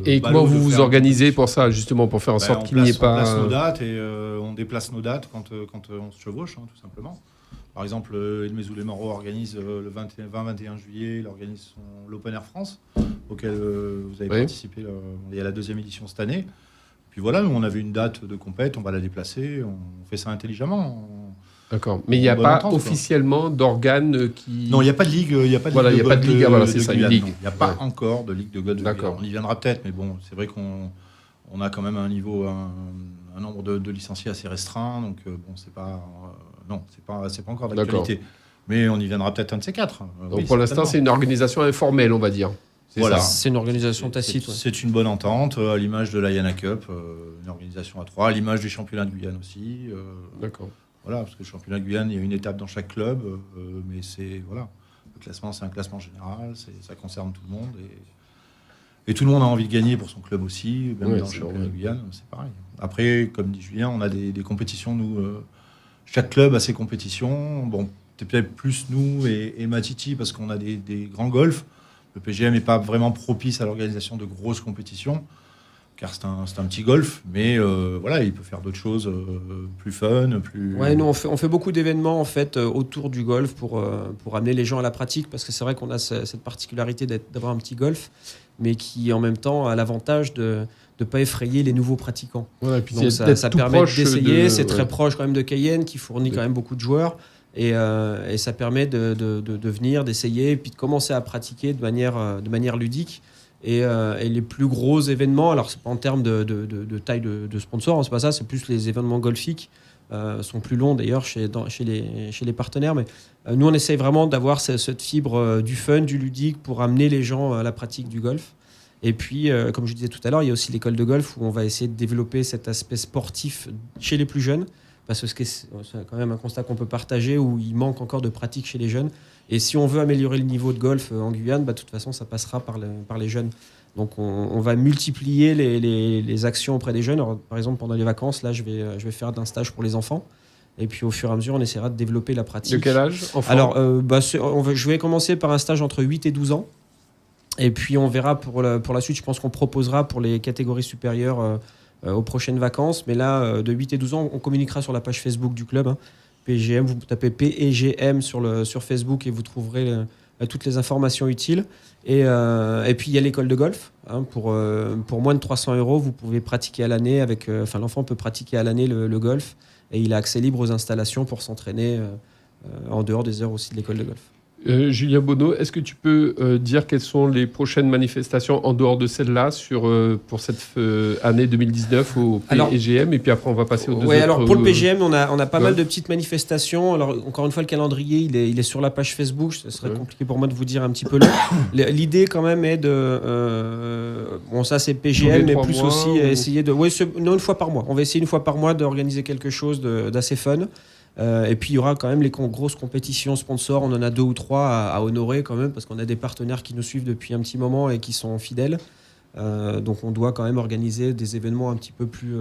et comment vous vous organisez pour ça, justement, pour faire en sorte qu'il n'y ait pas... On place nos dates et on déplace nos dates quand on se chevauche, tout simplement. Par exemple, Elmezou Les Moreau organise le 20-21 juillet, il organise l'Open Air France, auquel vous avez participé. Il y a la 2e édition cette année. Puis voilà, nous, on avait une date de compète, on va la déplacer, on fait ça intelligemment. D'accord. Mais il n'y a pas officiellement d'organe qui... Non, il n'y a pas de ligue. Il n'y a pas de ligue de golf de ligue. Voilà, c'est ça, une ligue. Il n'y a pas encore de ligue de golf de Guyane. On y viendra peut-être, mais bon, c'est vrai qu'on a quand même un niveau, un nombre de licenciés assez restreint, donc bon, c'est pas encore d'actualité. Mais on y viendra peut-être un de ces 4. Donc pour l'instant, c'est une organisation informelle, on va dire. C'est une organisation tacite. C'est une bonne entente, à l'image de la Yana Cup, une organisation à 3, à l'image des championnats de Guyane aussi. D'accord. Voilà, parce que le championnat de Guyane, il y a une étape dans chaque club, mais le classement, c'est un classement général, ça concerne tout le monde. Et tout le monde a envie de gagner pour son club aussi, même dans le championnat de Guyane, c'est pareil. Après, comme dit Julien, on a des compétitions, nous, chaque club a ses compétitions. Bon, c'est peut-être plus nous et Matiti, parce qu'on a des grands golfs. Le PGM n'est pas vraiment propice à l'organisation de grosses compétitions, car c'est un petit golf, mais voilà, il peut faire d'autres choses plus fun, plus... Ouais, nous, on fait beaucoup d'événements en fait, autour du golf pour amener les gens à la pratique, parce que c'est vrai qu'on a cette particularité d'avoir un petit golf, mais qui en même temps a l'avantage de ne pas effrayer les nouveaux pratiquants. Ouais, et puis donc ça permet d'essayer, c'est très proche quand même de Cayenne, qui fournit quand même beaucoup de joueurs, et ça permet de venir, d'essayer, et puis de commencer à pratiquer de manière ludique. Et les plus gros événements, alors c'est pas en termes de taille de sponsor, hein, c'est pas ça, c'est plus les événements golfiques, sont plus longs d'ailleurs chez les partenaires, mais nous on essaye vraiment d'avoir cette fibre du fun, du ludique pour amener les gens à la pratique du golf. Et puis, comme je disais tout à l'heure, il y a aussi l'école de golf où on va essayer de développer cet aspect sportif chez les plus jeunes, parce que c'est quand même un constat qu'on peut partager où il manque encore de pratique chez les jeunes. Et si on veut améliorer le niveau de golf en Guyane, de toute façon, ça passera par les jeunes. Donc, on va multiplier les actions auprès des jeunes. Alors, par exemple, pendant les vacances, là, je vais faire un stage pour les enfants. Et puis, au fur et à mesure, on essaiera de développer la pratique. De quel âge, enfant ? Alors, je vais commencer par un stage entre 8 et 12 ans. Et puis, on verra pour la suite. Je pense qu'on proposera pour les catégories supérieures aux prochaines vacances. Mais là, de 8 et 12 ans, on communiquera sur la page Facebook du club, hein. PGM, vous tapez PEGM sur Facebook et vous trouverez toutes les informations utiles. Et puis il y a l'école de golf. Hein, pour moins de 300 €, vous pouvez pratiquer à l'année l'enfant peut pratiquer à l'année le golf et il a accès libre aux installations pour s'entraîner en dehors des heures aussi de l'école de golf. Julien Bonneau, est-ce que tu peux dire quelles sont les prochaines manifestations en dehors de celle-là pour cette année 2019 au PGM, et puis après on va passer aux deux autres. Alors pour le PGM, on a pas mal de petites manifestations. Alors encore une fois, le calendrier il est sur la page Facebook. Ce serait compliqué pour moi de vous dire un petit peu l'idée quand même est ça c'est PGM, mais plus aussi essayer une fois par mois. On va essayer une fois par mois d'organiser quelque chose d'assez fun. Et puis il y aura quand même les grosses compétitions sponsors, on en a 2 ou 3 à honorer quand même, parce qu'on a des partenaires qui nous suivent depuis un petit moment et qui sont fidèles, donc on doit quand même organiser des événements un petit peu plus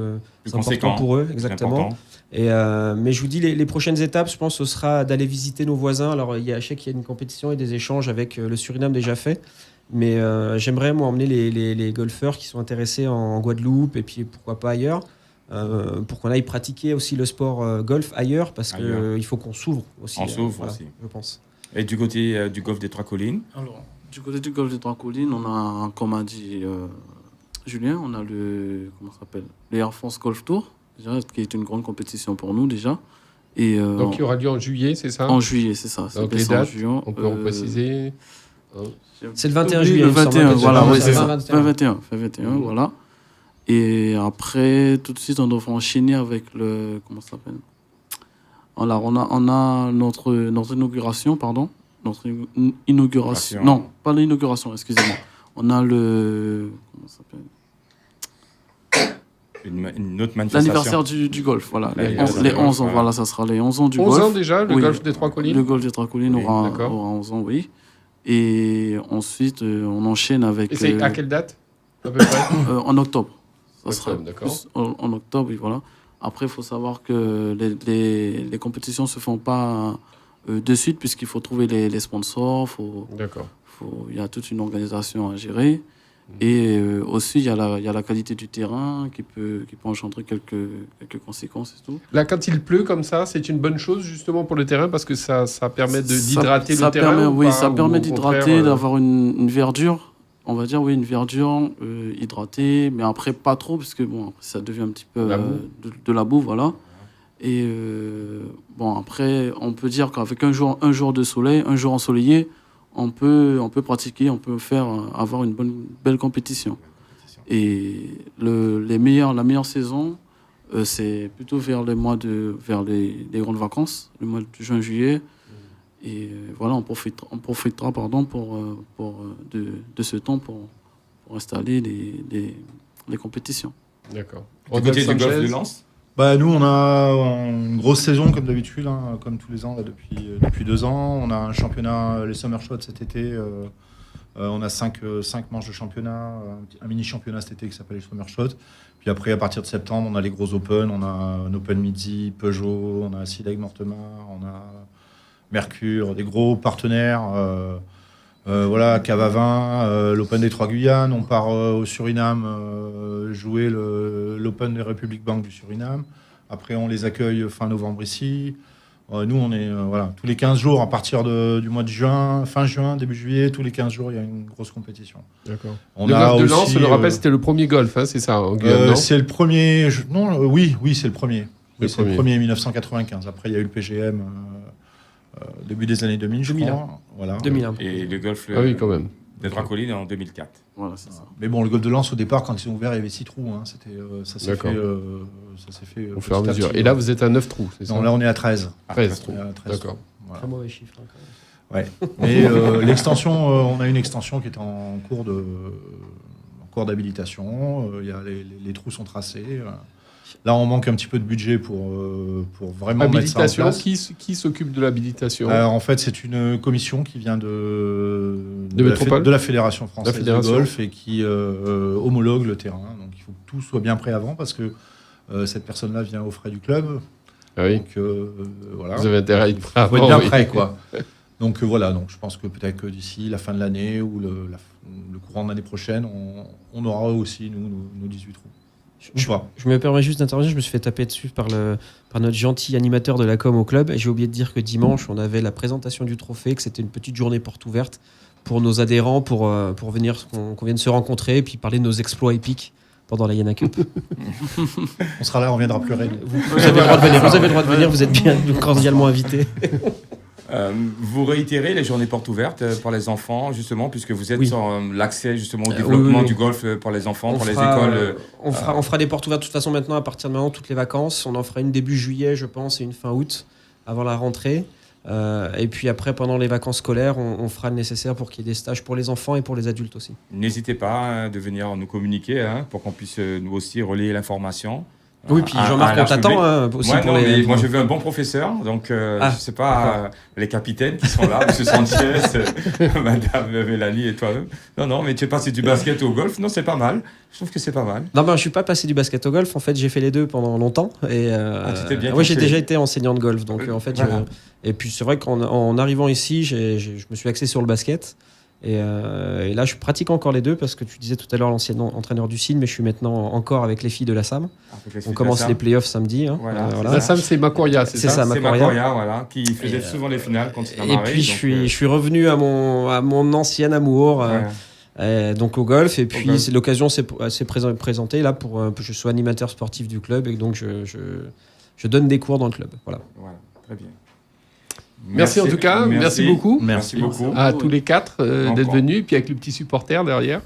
importants pour eux, exactement. Mais je vous dis, les prochaines étapes, je pense, ce sera d'aller visiter nos voisins. Alors je sais qu'il y a une compétition et des échanges avec le Suriname déjà fait, mais j'aimerais moi emmener les golfeurs qui sont intéressés en Guadeloupe et puis pourquoi pas ailleurs, pour qu'on aille pratiquer aussi le sport golf ailleurs, parce qu'il faut qu'on s'ouvre aussi. On s'ouvre aussi, je pense. Et du côté du golfe des Trois-Collines? Alors, du côté du golfe des Trois-Collines, on a, comme a dit Julien, on a les Air France Golf Tour, déjà, qui est une grande compétition pour nous déjà. Et, donc il y aura lieu en juillet, c'est ça? En juillet, c'est ça. Donc les dates, on peut en préciser. C'est le 21 juillet. Le 21, voilà, c'est ça. 21, voilà. Et après, tout de suite, on devrait enchaîner avec le... Comment ça s'appelle? Alors, on a notre inauguration, pardon. Notre inauguration. Non, pas l'inauguration, excusez-moi. On a le... Comment ça s'appelle? Une autre manifestation. L'anniversaire du golf, voilà. Les 11 ans, voilà, ça sera les 11 ans du golf. 11 ans déjà, le golf des Trois-Collines? Le golf des Trois-Collines aura 11 ans, oui. Et ensuite, on enchaîne avec... Et c'est à quelle date, à peu près? En octobre. Ça sera plus en octobre, oui, voilà. Après, il faut savoir que les compétitions ne se font pas de suite, puisqu'il faut trouver les sponsors. Il y a toute une organisation à gérer. Et aussi, il y a la qualité du terrain qui peut engendrer quelques conséquences et tout. Là, quand il pleut comme ça, c'est une bonne chose justement pour le terrain, parce que ça permet d'hydrater le terrain. Oui, ça permet d'hydrater, d'avoir une verdure. On va dire, oui, une verdure hydratée, mais après pas trop, parce que bon, après, ça devient un petit peu de la boue, voilà. Et bon, après, on peut dire qu'avec un jour de soleil, un jour ensoleillé, on peut pratiquer, on peut avoir une belle compétition. Et la meilleure saison, c'est plutôt vers les grandes vacances, le mois de juin-juillet. Et voilà, on profitera de ce temps pour installer les compétitions. D'accord. Du côté du golf de Lens? Nous, on a une grosse saison, comme d'habitude, hein, comme tous les ans, là, depuis 2 ans. On a un championnat, les Summer Shots cet été. On a 5 manches de championnat, un mini-championnat cet été qui s'appelle les Summer Shots. Puis après, à partir de septembre, on a les gros Open. On a un Open Midi, Peugeot, on a Sileg Mortemar, on a Mercure, des gros partenaires Voilà, cave à vin, l'Open des Trois-Guyanes. On part au Suriname jouer l'Open des Républiques Banque du Suriname. Après, on les accueille fin novembre ici. Nous, on est tous les 15 jours, à partir du mois de juin, fin juin, début juillet, tous les 15 jours, il y a une grosse compétition. D'accord. On Le a golf de aussi, Lens, je le rappelle, c'était le premier golf, hein, c'est ça, en Guyane, non ? c'est le premier. Oui, c'est le premier. Le C'est le premier. premier 1995. Après, il y a eu le PGM début des années 2000, je 2001. crois. Voilà. 2001. Et le golf Ah oui, quand même. des Trois-Collines en 2004. Voilà, c'est ça. Mais bon, le golf de Lens, au départ, quand ils ont ouvert, il y avait 6 trous. Hein. Ça s'est D'accord. fait Au fur et à petit mesure. petit. Et là, vous êtes à 9 trous, c'est ça ? Non, là, on est à 13. 13 trous. On est à 13 D'accord. trous. Voilà. Très mauvais chiffre. Hein, quand même. Ouais. Mais l'extension, on a une extension qui est en cours d'habilitation. Les trous sont tracés. Là, on manque un petit peu de budget pour vraiment mettre ça en Habilitation, place. qui s'occupe de l'habilitation ? En fait, c'est une commission qui vient de Métropole ? de la Fédération française Fédération. de golf et qui homologue le terrain. Donc, il faut que tout soit bien prêt avant parce que cette personne-là vient aux frais du club. Ah oui. Donc, voilà. Vous avez intérêt à être prêt Il faut avant, être bien oui. prêt, quoi. Donc, voilà. Donc, je pense que peut-être que d'ici la fin de l'année ou le courant de l'année prochaine, on aura aussi, nous, nos 18 trous. Je me permets juste d'intervenir, je me suis fait taper dessus par notre gentil animateur de la com au club. Et j'ai oublié de dire que dimanche, on avait la présentation du trophée, que c'était une petite journée porte ouverte pour nos adhérents, pour venir, qu'on vienne se rencontrer et puis parler de nos exploits épiques pendant la Yana Cup. On sera là, on viendra pleurer. Vous avez le droit de venir, vous avez le droit de venir, vous êtes bien cordialement invités. Vous réitérez les journées portes ouvertes pour les enfants, justement, puisque vous êtes Oui. sur l'accès justement au développement oui. du golf pour les enfants, pour les fera, écoles. On fera des portes ouvertes de toute façon maintenant, à partir de maintenant, toutes les vacances. On en fera une début juillet, je pense, et une fin août, avant la rentrée. Et puis après, pendant les vacances scolaires, on fera le nécessaire pour qu'il y ait des stages pour les enfants et pour les adultes aussi. N'hésitez pas de venir nous communiquer pour qu'on puisse nous aussi relayer l'information. Oui, puis Jean-Marc, on t'attend aussi Ouais, pour non, les... mais moi, je veux un bon professeur, donc je ne sais pas les capitaines qui sont là, M. Sanchez, Madame Mélanie et toi-même. Non, mais tu es passé du basket au golf, non, c'est pas mal. Je trouve que c'est pas mal. Non, je suis pas passé du basket au golf. En fait, j'ai fait les deux pendant longtemps. Et tu t'es bien oui, j'ai caché. déjà été enseignant de golf. Donc en fait, Voilà. et puis c'est vrai qu'en arrivant ici, je me suis axé sur le basket. Et là, je pratique encore les deux parce que tu disais tout à l'heure l'ancien entraîneur du CIN, mais je suis maintenant encore avec les filles de la SAM. On commence les playoffs samedi. Hein. Voilà. La SAM, c'est Macoria, c'est ça ? C'est ça, C'est Macoria. Macoria, voilà, qui faisait souvent les finales quand il Et puis je suis revenu à mon ancien amour. Donc au golf, et puis l'occasion s'est présentée là pour que je sois animateur sportif du club, et donc je donne des cours dans le club. Voilà, très bien. Merci en tout cas, merci beaucoup. Merci beaucoup. À tous les quatre d'être venus, et puis avec le petit supporter derrière.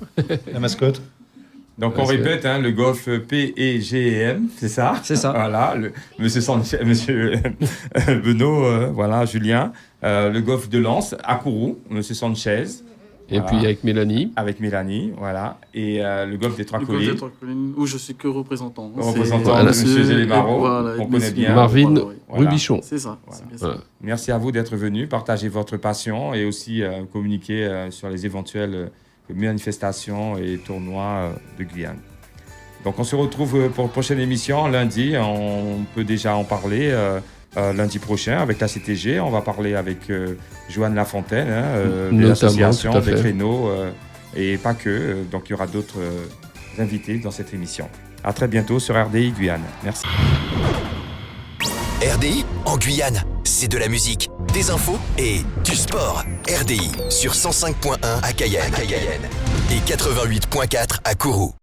La mascotte. Donc on répète, le golf PEGEM, c'est ça ? C'est ça. Voilà, monsieur Benoît, voilà, Julien. Le golf de Lens, à Kourou, monsieur Sanchez. Et puis avec Mélanie. Avec Mélanie, voilà. Et le golf des Le golf Trois-Collines. des Trois-Collines, où je suis que représentant. Représentant de monsieur Gélémaro, qu'on connaît bien. Marvin Voilà. Rubichon. C'est ça. Voilà. C'est bien ça. Merci à vous d'être venus, partager votre passion et aussi communiquer sur les éventuelles manifestations et tournois de Guyane. Donc on se retrouve pour une prochaine émission lundi. On peut déjà en parler lundi prochain avec la CTG. On va parler avec Joanne Lafontaine, de l'association des créneaux et pas que. Donc il y aura d'autres invités dans cette émission. À très bientôt sur RDI Guyane. Merci. RDI en Guyane, c'est de la musique, des infos et du sport. RDI sur 105.1 à Cayenne et 88.4 à Kourou.